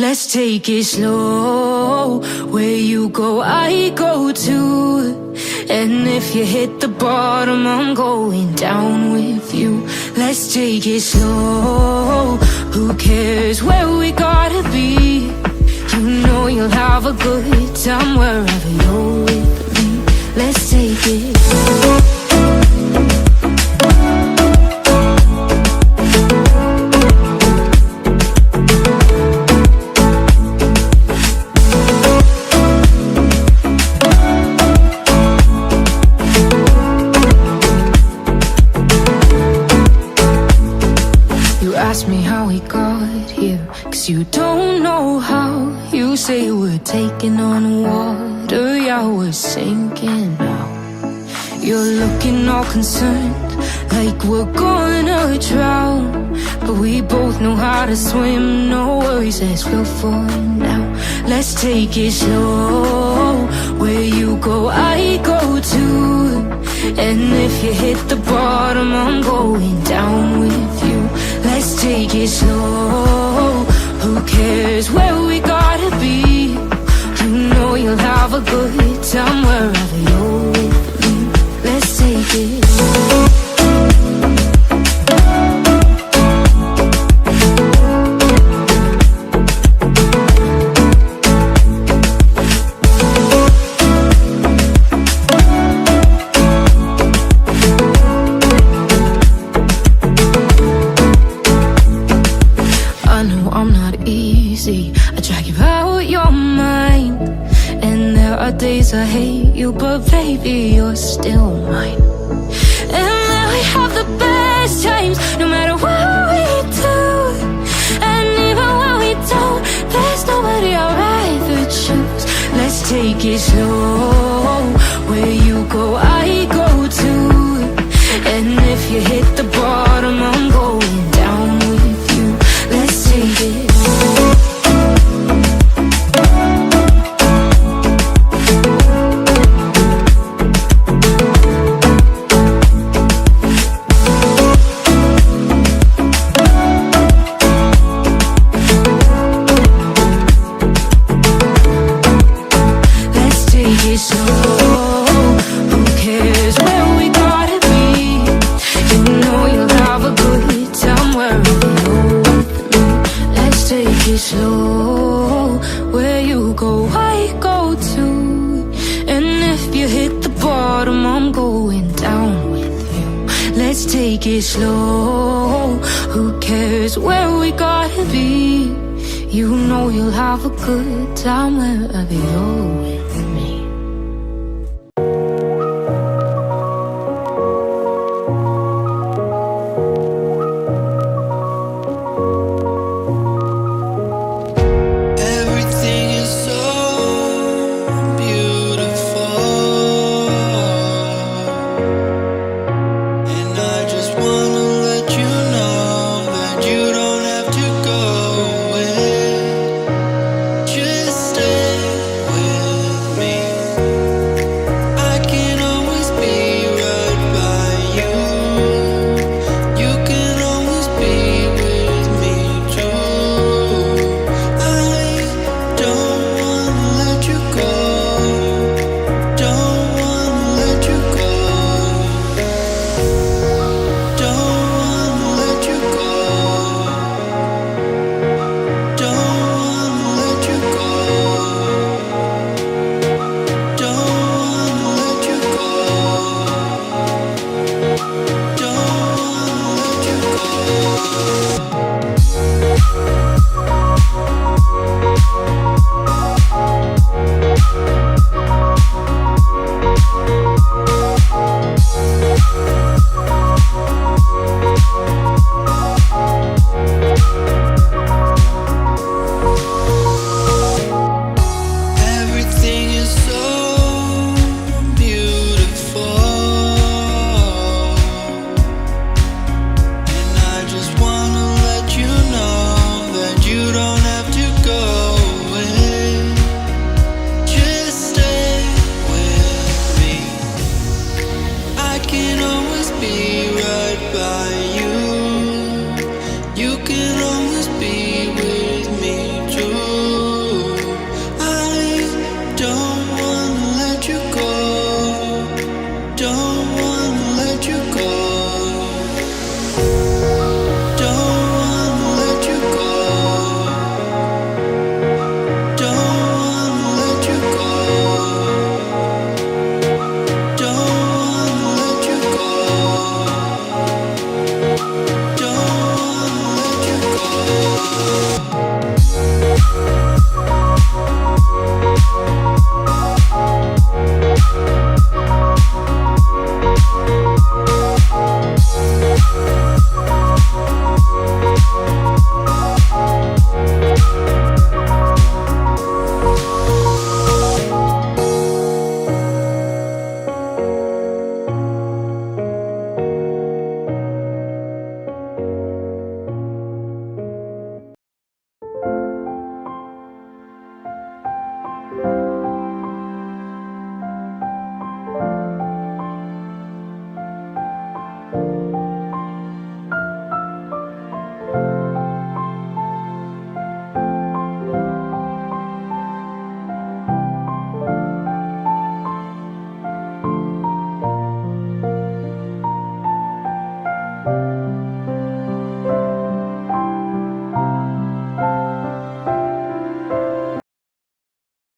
Let's take it slow. Where you go, I go too. And if you hit the bottom, I'm going down with you. Let's take it slow. Who cares where we gotta be? You know you'll have a good time wherever you're with me. Let's take it slow. Ask me how we got here, 'cause you don't know how. You say we're taking on water, yeah, we're sinking now. You're looking all concerned, like we're gonna drown. But we both know how to swim, no worries, let's go for now. Let's take it slow. Where you go, I go too. And if you hit the bottom, I'm going down with you. Let's take it slow. Who cares where we gotta be? You know you'll have a good time wherever you're with me. Let's take it slow. Days I hate you, but baby, you're still mine. And now we have the best times, no matter what we do. And even when we don't, there's nobody I'd rather choose. Let's take it slow. Where you go, I go too. And if you hit the bottom, I'm going down with you. Let's take it slow. Slow, where you go, I go too. And if you hit the bottom, I'm going down with you. Let's take it slow. Who cares where we gotta be? You know you'll have a good time wherever you're with me. Just stay with me. you.